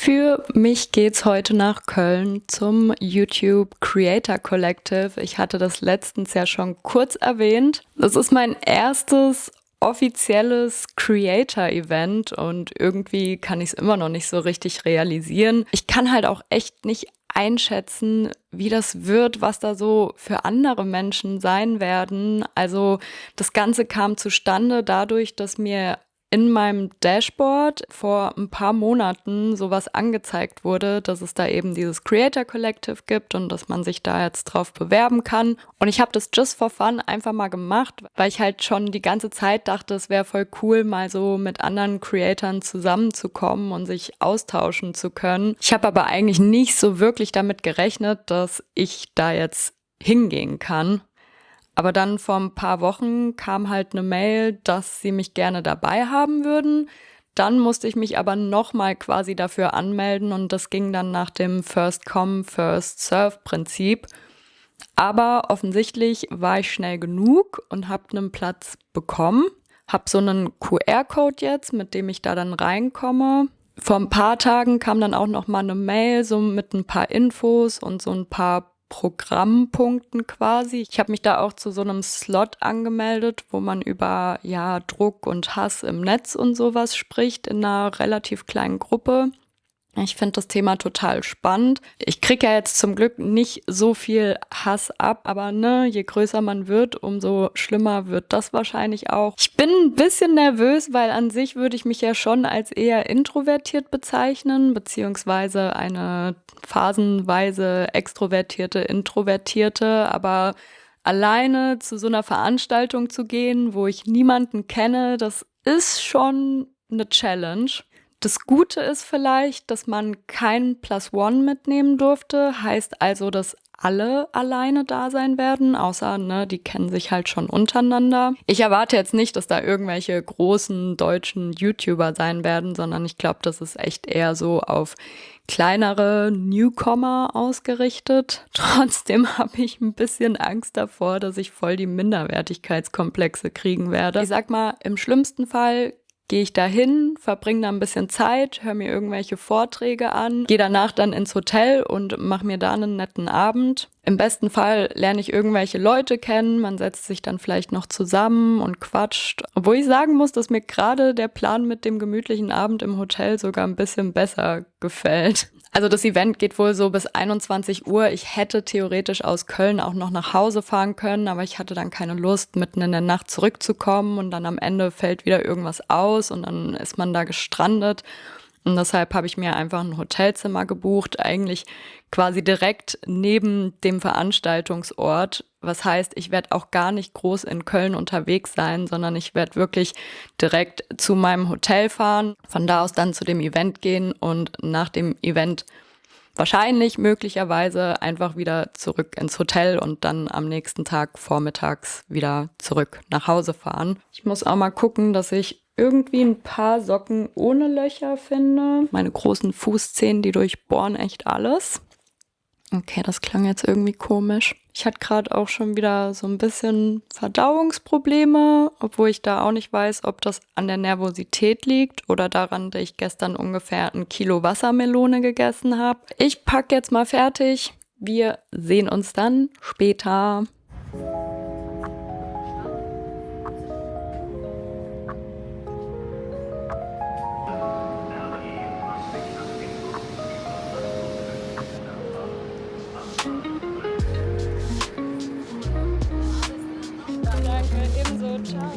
Für mich geht's heute nach Köln zum YouTube Creator Collective. Ich hatte das letztens ja schon kurz erwähnt. Das ist mein erstes offizielles Creator-Event und irgendwie kann ich es immer noch nicht so richtig realisieren. Ich kann halt auch echt nicht einschätzen, wie das wird, was da so für andere Menschen sein werden. Also das Ganze kam zustande dadurch, dass mir in meinem Dashboard vor ein paar Monaten sowas angezeigt wurde, dass es da eben dieses Creator Collective gibt und dass man sich da jetzt drauf bewerben kann. Und ich habe das just for fun einfach mal gemacht, weil ich halt schon die ganze Zeit dachte, es wäre voll cool, mal so mit anderen Creatoren zusammenzukommen und sich austauschen zu können. Ich habe aber eigentlich nicht so wirklich damit gerechnet, dass ich da jetzt hingehen kann. Aber dann vor ein paar Wochen kam halt eine Mail, dass sie mich gerne dabei haben würden. Dann musste ich mich aber nochmal quasi dafür anmelden und das ging dann nach dem First-Come, First-Serve-Prinzip. Aber offensichtlich war ich schnell genug und habe einen Platz bekommen. Habe so einen QR-Code jetzt, mit dem ich da dann reinkomme. Vor ein paar Tagen kam dann auch nochmal eine Mail, so mit ein paar Infos und so ein paar Programmpunkten quasi. Ich habe mich da auch zu so einem Slot angemeldet, wo man über Druck und Hass im Netz und sowas spricht in einer relativ kleinen Gruppe. Ich finde das Thema total spannend. Ich kriege ja jetzt zum Glück nicht so viel Hass ab, aber je größer man wird, umso schlimmer wird das wahrscheinlich auch. Ich bin ein bisschen nervös, weil an sich würde ich mich ja schon als eher introvertiert bezeichnen, beziehungsweise eine phasenweise extrovertierte, introvertierte, aber alleine zu so einer Veranstaltung zu gehen, wo ich niemanden kenne, das ist schon eine Challenge. Das Gute ist vielleicht, dass man kein Plus One mitnehmen durfte, heißt also, dass alle alleine da sein werden, außer, die kennen sich halt schon untereinander. Ich erwarte jetzt nicht, dass da irgendwelche großen deutschen YouTuber sein werden, sondern ich glaube, das ist echt eher so auf kleinere Newcomer ausgerichtet. Trotzdem habe ich ein bisschen Angst davor, dass ich voll die Minderwertigkeitskomplexe kriegen werde. Ich sag mal, im schlimmsten Fall gehe ich da hin, verbringe da ein bisschen Zeit, höre mir irgendwelche Vorträge an, gehe danach dann ins Hotel und mache mir da einen netten Abend. Im besten Fall lerne ich irgendwelche Leute kennen, man setzt sich dann vielleicht noch zusammen und quatscht. Obwohl ich sagen muss, dass mir gerade der Plan mit dem gemütlichen Abend im Hotel sogar ein bisschen besser gefällt. Also das Event geht wohl so bis 21 Uhr. Ich hätte theoretisch aus Köln auch noch nach Hause fahren können, aber ich hatte dann keine Lust, mitten in der Nacht zurückzukommen und dann am Ende fällt wieder irgendwas aus und dann ist man da gestrandet. Und deshalb habe ich mir einfach ein Hotelzimmer gebucht, eigentlich quasi direkt neben dem Veranstaltungsort. Was heißt, ich werde auch gar nicht groß in Köln unterwegs sein, sondern ich werde wirklich direkt zu meinem Hotel fahren, von da aus dann zu dem Event gehen und nach dem Event wahrscheinlich, möglicherweise einfach wieder zurück ins Hotel und dann am nächsten Tag vormittags wieder zurück nach Hause fahren. Ich muss auch mal gucken, dass ich irgendwie ein paar Socken ohne Löcher finde. Meine großen Fußzehen, die durchbohren echt alles. Okay, das klang jetzt irgendwie komisch. Ich hatte gerade auch schon wieder so ein bisschen Verdauungsprobleme, obwohl ich da auch nicht weiß, ob das an der Nervosität liegt oder daran, dass ich gestern ungefähr 1 Kilo Wassermelone gegessen habe. Ich packe jetzt mal fertig. Wir sehen uns dann später. Ebenso, ciao.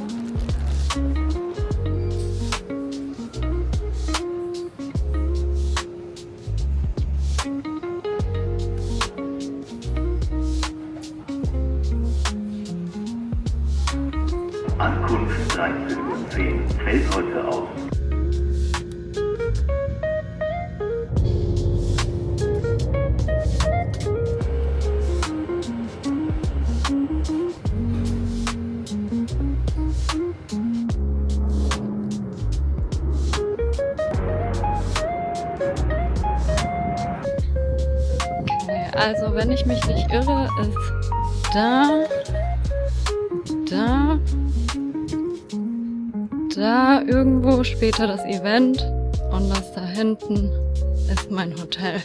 Ankunft 13:10 Uhr fällt heute aus. Also, wenn ich mich nicht irre, ist da, da irgendwo später das Event und das da hinten ist mein Hotel.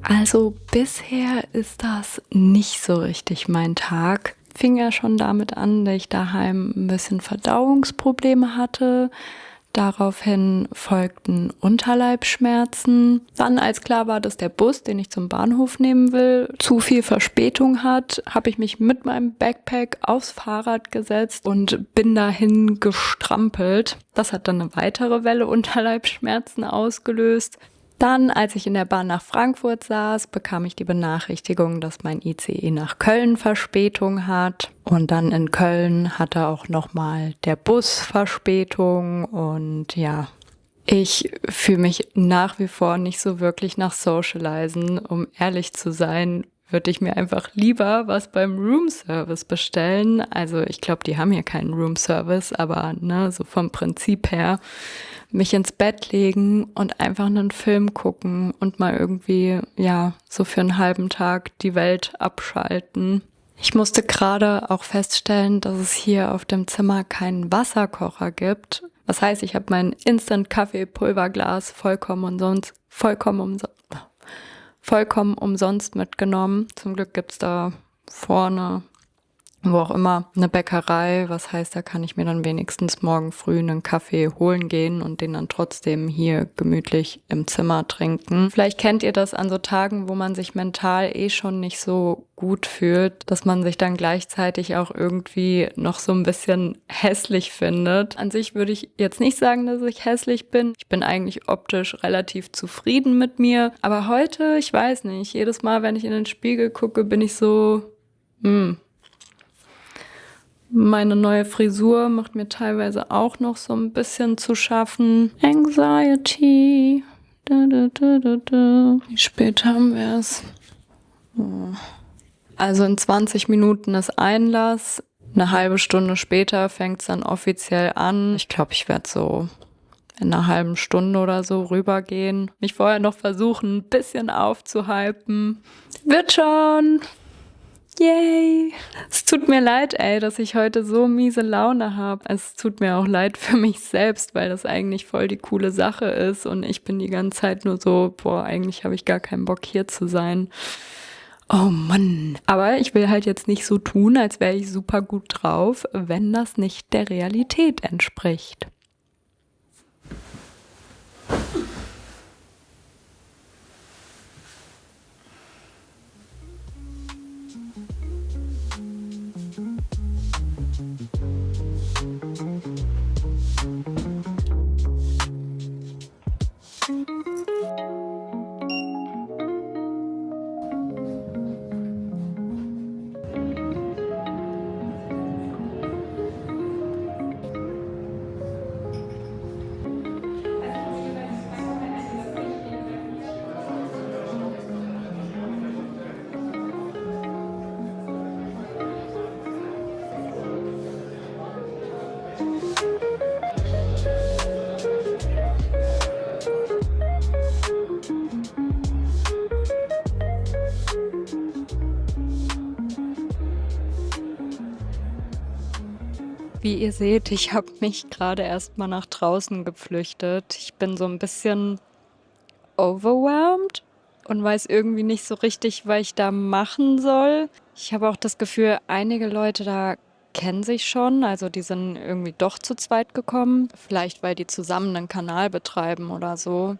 Also bisher ist das nicht so richtig mein Tag. Fing ja schon damit an, dass ich daheim ein bisschen Verdauungsprobleme hatte. Daraufhin folgten Unterleibsschmerzen. Dann, als klar war, dass der Bus, den ich zum Bahnhof nehmen will, zu viel Verspätung hat, habe ich mich mit meinem Backpack aufs Fahrrad gesetzt und bin dahin gestrampelt. Das hat dann eine weitere Welle Unterleibsschmerzen ausgelöst. Dann, als ich in der Bahn nach Frankfurt saß, bekam ich die Benachrichtigung, dass mein ICE nach Köln Verspätung hat. Und dann in Köln hatte auch nochmal der Bus Verspätung. Und ja, ich fühle mich nach wie vor nicht so wirklich nach Socializen. Um ehrlich zu sein, würde ich mir einfach lieber was beim Roomservice bestellen. Also ich glaube, die haben hier keinen Roomservice, aber ne, so vom Prinzip her mich ins Bett legen und einfach einen Film gucken und mal irgendwie, ja, so für einen halben Tag die Welt abschalten. Ich musste gerade auch feststellen, dass es hier auf dem Zimmer keinen Wasserkocher gibt. Das heißt, ich habe mein Instant-Kaffee-Pulverglas vollkommen umsonst mitgenommen. Zum Glück gibt's da vorne, wo auch immer, eine Bäckerei. Was heißt, da kann ich mir dann wenigstens morgen früh einen Kaffee holen gehen und den dann trotzdem hier gemütlich im Zimmer trinken. Vielleicht kennt ihr das an so Tagen, wo man sich mental schon nicht so gut fühlt, dass man sich dann gleichzeitig auch irgendwie noch so ein bisschen hässlich findet. An sich würde ich jetzt nicht sagen, dass ich hässlich bin. Ich bin eigentlich optisch relativ zufrieden mit mir. Aber heute, ich weiß nicht, jedes Mal, wenn ich in den Spiegel gucke, bin ich so, Meine neue Frisur macht mir teilweise auch noch so ein bisschen zu schaffen. Anxiety. Wie spät haben wir es? Also in 20 Minuten ist Einlass. Eine halbe Stunde später fängt es dann offiziell an. Ich glaube, ich werde so in einer halben Stunde oder so rübergehen. Mich vorher noch versuchen, ein bisschen aufzuhypen. Wird schon! Yay! Es tut mir leid, dass ich heute so miese Laune habe. Es tut mir auch leid für mich selbst, weil das eigentlich voll die coole Sache ist und ich bin die ganze Zeit nur so, eigentlich habe ich gar keinen Bock hier zu sein. Oh Mann. Aber ich will halt jetzt nicht so tun, als wäre ich super gut drauf, wenn das nicht der Realität entspricht. Wie ihr seht, ich habe mich gerade erstmal nach draußen geflüchtet. Ich bin so ein bisschen overwhelmed und weiß irgendwie nicht so richtig, was ich da machen soll. Ich habe auch das Gefühl, einige Leute da kennen sich schon, also die sind irgendwie doch zu zweit gekommen. Vielleicht, weil die zusammen einen Kanal betreiben oder so.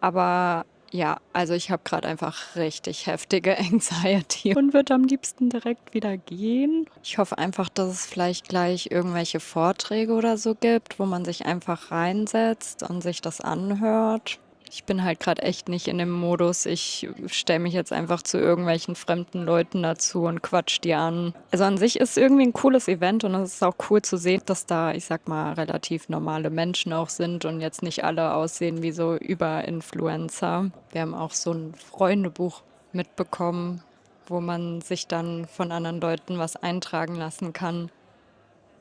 Aber ja, also ich habe gerade einfach richtig heftige Anxiety und würde am liebsten direkt wieder gehen. Ich hoffe einfach, dass es vielleicht gleich irgendwelche Vorträge oder so gibt, wo man sich einfach reinsetzt und sich das anhört. Ich bin halt gerade echt nicht in dem Modus. Ich stelle mich jetzt einfach zu irgendwelchen fremden Leuten dazu und quatsch die an. Also an sich ist es irgendwie ein cooles Event und es ist auch cool zu sehen, dass da, ich sag mal, relativ normale Menschen auch sind und jetzt nicht alle aussehen wie so Überinfluencer. Wir haben auch so ein Freundebuch mitbekommen, wo man sich dann von anderen Leuten was eintragen lassen kann.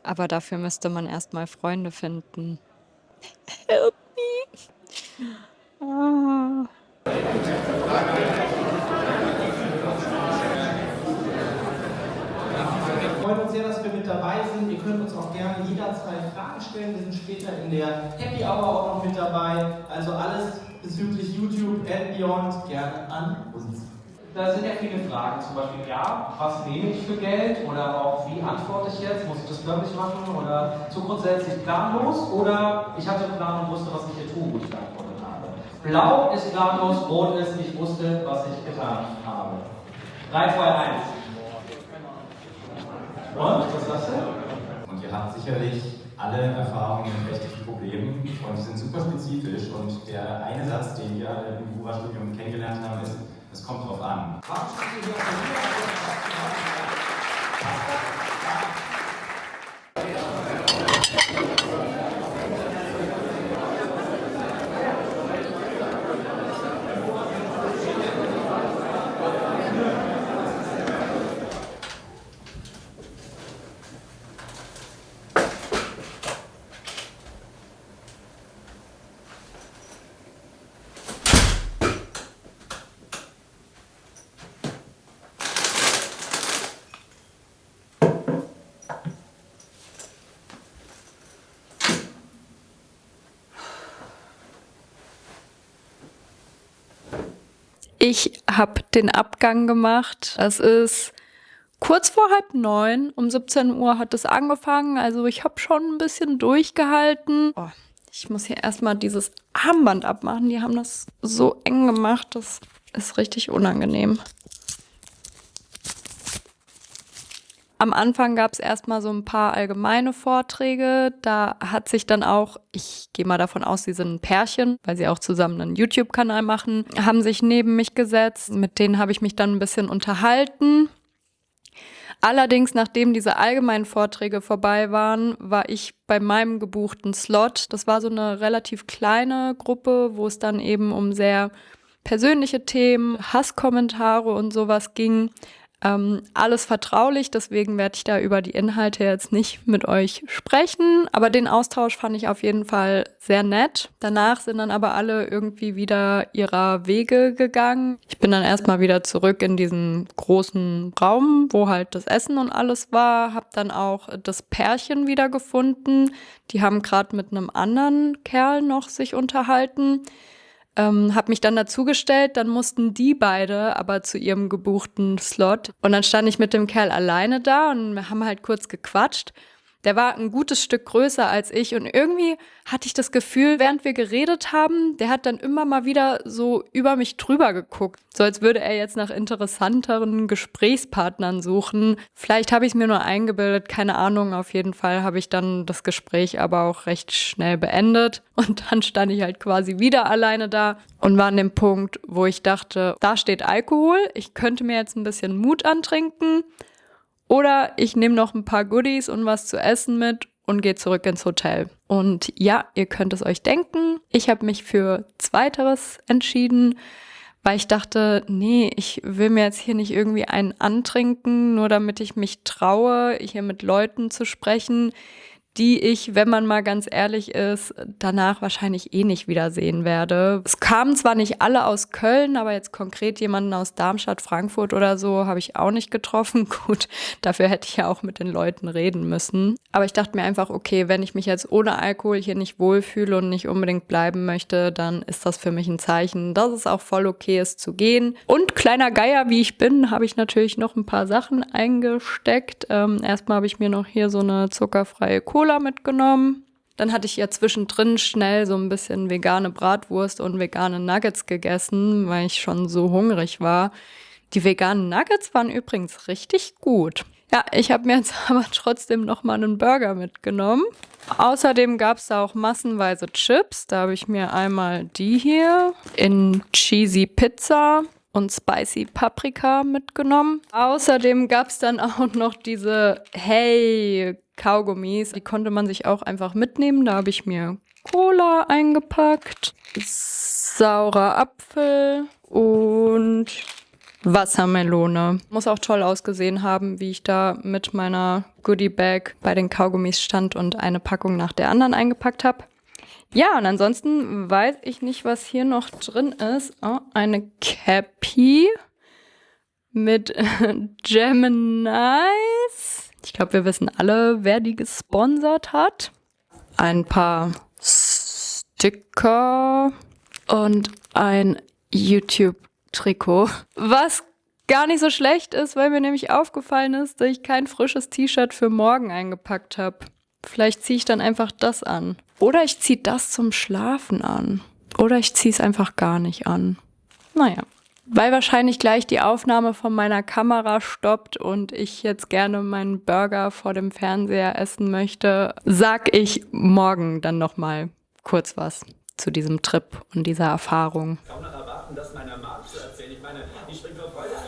Aber dafür müsste man erstmal Freunde finden. Help me. Ah. Wir freuen uns sehr, dass wir mit dabei sind. Ihr könnt uns auch gerne jederzeit Fragen stellen. Wir sind später in der Happy Hour auch noch mit dabei. Also alles bezüglich YouTube and Beyond gerne an uns. Da sind ja viele Fragen, zum Beispiel, ja, was nehme ich für Geld oder auch wie antworte ich jetzt, muss ich das wirklich machen oder so grundsätzlich planlos oder ich hatte einen Plan und wusste, was ich hier tue, wo ich geantwortet habe. Blau ist planlos, rot ist, ich wusste, was ich getan habe. 3, 2, 1. Und, was sagst du? Und ihr habt sicherlich alle Erfahrungen mit rechtlichen Problemen und sind super spezifisch und der eine Satz, den wir alle im Jurastudium kennengelernt haben, ist, es kommt drauf an. Ich habe den Abgang gemacht. Es ist kurz vor 8:30. Um 17 Uhr hat es angefangen. Also ich habe schon ein bisschen durchgehalten. Oh, ich muss hier erstmal dieses Armband abmachen. Die haben das so eng gemacht. Das ist richtig unangenehm. Am Anfang gab es erstmal so ein paar allgemeine Vorträge. Da hat sich dann auch, ich gehe mal davon aus, sie sind ein Pärchen, weil sie auch zusammen einen YouTube-Kanal machen, haben sich neben mich gesetzt. Mit denen habe ich mich dann ein bisschen unterhalten. Allerdings, nachdem diese allgemeinen Vorträge vorbei waren, war ich bei meinem gebuchten Slot. Das war so eine relativ kleine Gruppe, wo es dann eben um sehr persönliche Themen, Hasskommentare und sowas ging. Alles vertraulich, deswegen werde ich da über die Inhalte jetzt nicht mit euch sprechen. Aber den Austausch fand ich auf jeden Fall sehr nett. Danach sind dann aber alle irgendwie wieder ihrer Wege gegangen. Ich bin dann erstmal wieder zurück in diesen großen Raum, wo halt das Essen und alles war. Hab dann auch das Pärchen wieder gefunden. Die haben gerade mit einem anderen Kerl noch sich unterhalten. Hab mich dann dazugestellt, dann mussten die beide aber zu ihrem gebuchten Slot. Und dann stand ich mit dem Kerl alleine da und wir haben halt kurz gequatscht. Der war ein gutes Stück größer als ich und irgendwie hatte ich das Gefühl, während wir geredet haben, der hat dann immer mal wieder so über mich drüber geguckt. So als würde er jetzt nach interessanteren Gesprächspartnern suchen. Vielleicht habe ich es mir nur eingebildet, keine Ahnung. Auf jeden Fall habe ich dann das Gespräch aber auch recht schnell beendet. Und dann stand ich halt quasi wieder alleine da und war an dem Punkt, wo ich dachte, da steht Alkohol. Ich könnte mir jetzt ein bisschen Mut antrinken. Oder ich nehme noch ein paar Goodies und was zu essen mit und gehe zurück ins Hotel. Und ja, ihr könnt es euch denken, ich habe mich für Zweiteres entschieden, weil ich dachte, nee, ich will mir jetzt hier nicht irgendwie einen antrinken, nur damit ich mich traue, hier mit Leuten zu sprechen, die ich, wenn man mal ganz ehrlich ist, danach wahrscheinlich eh nicht wiedersehen werde. Es kamen zwar nicht alle aus Köln, aber jetzt konkret jemanden aus Darmstadt, Frankfurt oder so habe ich auch nicht getroffen. Gut, dafür hätte ich ja auch mit den Leuten reden müssen. Aber ich dachte mir einfach, okay, wenn ich mich jetzt ohne Alkohol hier nicht wohlfühle und nicht unbedingt bleiben möchte, dann ist das für mich ein Zeichen, dass es auch voll okay ist zu gehen. Und kleiner Geier, wie ich bin, habe ich natürlich noch ein paar Sachen eingesteckt. Erstmal habe ich mir noch hier so eine zuckerfreie Cola mitgenommen. Dann hatte ich ja zwischendrin schnell so ein bisschen vegane Bratwurst und vegane Nuggets gegessen, weil ich schon so hungrig war. Die veganen Nuggets waren übrigens richtig gut. Ja, ich habe mir jetzt aber trotzdem nochmal einen Burger mitgenommen. Außerdem gab es da auch massenweise Chips. Da habe ich mir einmal die hier in Cheesy Pizza und Spicy Paprika mitgenommen. Außerdem gab es dann auch noch diese Hey Kaugummis. Die konnte man sich auch einfach mitnehmen. Da habe ich mir Cola eingepackt, saurer Apfel und Wassermelone. Muss auch toll ausgesehen haben, wie ich da mit meiner Goodie-Bag bei den Kaugummis stand und eine Packung nach der anderen eingepackt habe. Ja, und ansonsten weiß ich nicht, was hier noch drin ist. Oh, eine Cappy mit Gemini's. Ich glaube, wir wissen alle, wer die gesponsert hat. Ein paar Sticker und ein YouTube-Trikot. Was gar nicht so schlecht ist, weil mir nämlich aufgefallen ist, dass ich kein frisches T-Shirt für morgen eingepackt habe. Vielleicht ziehe ich dann einfach das an. Oder ich ziehe das zum Schlafen an. Oder ich ziehe es einfach gar nicht an. Naja. Weil wahrscheinlich gleich die Aufnahme von meiner Kamera stoppt und ich jetzt gerne meinen Burger vor dem Fernseher essen möchte, sag ich morgen dann nochmal kurz was zu diesem Trip und dieser Erfahrung. Kaum noch erwarten, das meiner Mom zu erzählen. Ich meine, ich springe vor Freude an.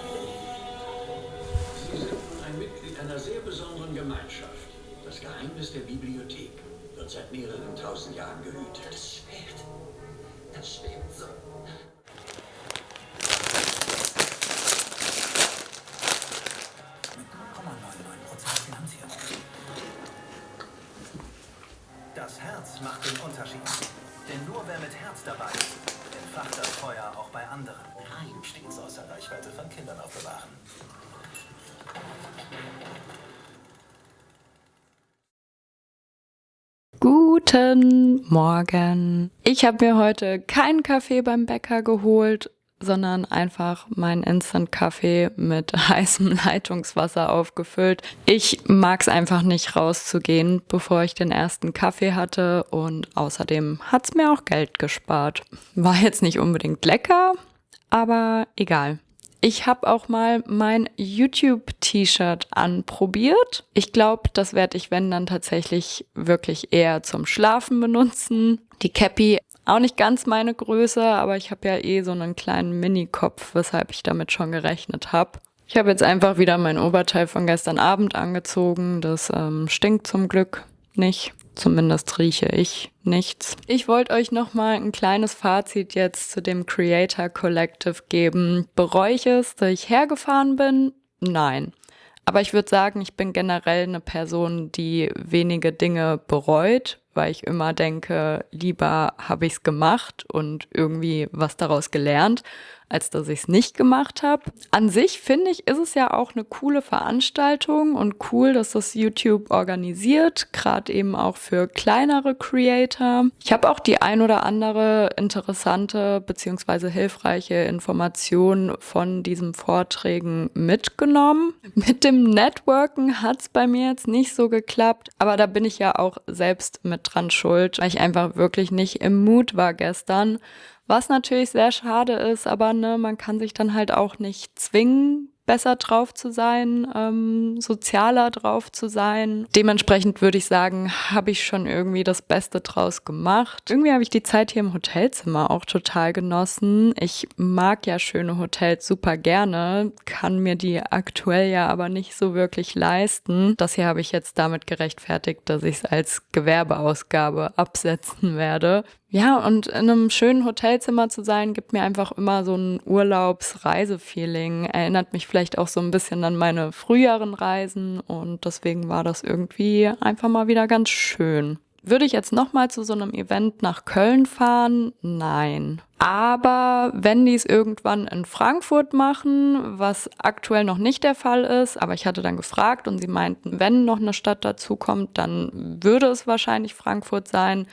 Sie sind nun ein Mitglied einer sehr besonderen Gemeinschaft. Das Geheimnis der Bibliothek wird seit mehreren tausend Jahren gehütet. Das schwebt so. Das Herz macht den Unterschied. Denn nur wer mit Herz dabei ist, entfacht das Feuer auch bei anderen. Rein stets außer Reichweite von Kindern aufbewahren. Guten Morgen. Ich habe mir heute keinen Kaffee beim Bäcker geholt, sondern einfach meinen Instant-Kaffee mit heißem Leitungswasser aufgefüllt. Ich mag es einfach nicht rauszugehen, bevor ich den ersten Kaffee hatte, und außerdem hat es mir auch Geld gespart. War jetzt nicht unbedingt lecker, aber egal. Ich habe auch mal mein YouTube-T-Shirt anprobiert. Ich glaube, das werde ich, wenn, dann tatsächlich wirklich eher zum Schlafen benutzen. Die Cappy, auch nicht ganz meine Größe, aber ich habe ja eh so einen kleinen Mini-Kopf, weshalb ich damit schon gerechnet habe. Ich habe jetzt einfach wieder mein Oberteil von gestern Abend angezogen. Das stinkt zum Glück nicht. Zumindest rieche ich nichts. Ich wollte euch nochmal ein kleines Fazit jetzt zu dem Creator Collective geben. Bereue ich es, dass ich hergefahren bin? Nein. Aber ich würde sagen, ich bin generell eine Person, die wenige Dinge bereut, weil ich immer denke, lieber habe ich es gemacht und irgendwie was daraus gelernt, als dass ich es nicht gemacht habe. An sich finde ich, ist es ja auch eine coole Veranstaltung und cool, dass das YouTube organisiert, gerade eben auch für kleinere Creator. Ich habe auch die ein oder andere interessante bzw. hilfreiche Information von diesen Vorträgen mitgenommen. Mit dem Networken hat es bei mir jetzt nicht so geklappt, aber da bin ich ja auch selbst mit dran schuld, weil ich einfach wirklich nicht im Mut war gestern. Was natürlich sehr schade ist, aber ne, man kann sich dann halt auch nicht zwingen, besser drauf zu sein, sozialer drauf zu sein. Dementsprechend würde ich sagen, habe ich schon irgendwie das Beste draus gemacht. Irgendwie habe ich die Zeit hier im Hotelzimmer auch total genossen. Ich mag ja schöne Hotels super gerne, kann mir die aktuell ja aber nicht so wirklich leisten. Das hier habe ich jetzt damit gerechtfertigt, dass ich es als Gewerbeausgabe absetzen werde. Ja, und in einem schönen Hotelzimmer zu sein, gibt mir einfach immer so ein Urlaubs-Reise-Feeling. Erinnert mich vielleicht auch so ein bisschen an meine früheren Reisen und deswegen war das irgendwie einfach mal wieder ganz schön. Würde ich jetzt nochmal zu so einem Event nach Köln fahren? Nein. Aber wenn die es irgendwann in Frankfurt machen, was aktuell noch nicht der Fall ist, aber ich hatte dann gefragt und sie meinten, wenn noch eine Stadt dazu kommt, dann würde es wahrscheinlich Frankfurt sein.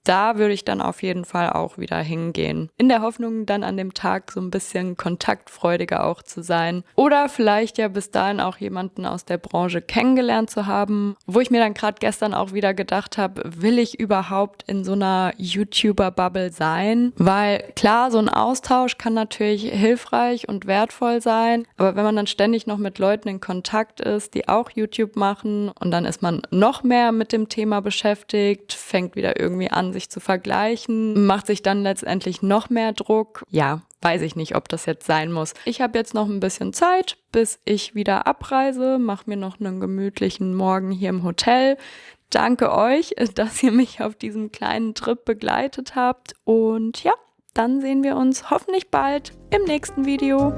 Da würde ich dann auf jeden Fall auch wieder hingehen. In der Hoffnung, dann an dem Tag so ein bisschen kontaktfreudiger auch zu sein. Oder vielleicht ja bis dahin auch jemanden aus der Branche kennengelernt zu haben, wo ich mir dann gerade gestern auch wieder gedacht habe, will ich überhaupt in so einer YouTuber-Bubble sein? Weil klar, so ein Austausch kann natürlich hilfreich und wertvoll sein, aber wenn man dann ständig noch mit Leuten in Kontakt ist, die auch YouTube machen und dann ist man noch mehr mit dem Thema beschäftigt, fängt wieder irgendwie an, sich zu vergleichen, macht sich dann letztendlich noch mehr Druck. Ja, weiß ich nicht, ob das jetzt sein muss. Ich habe jetzt noch ein bisschen Zeit, bis ich wieder abreise, mache mir noch einen gemütlichen Morgen hier im Hotel. Danke euch, dass ihr mich auf diesem kleinen Trip begleitet habt und ja, dann sehen wir uns hoffentlich bald im nächsten Video.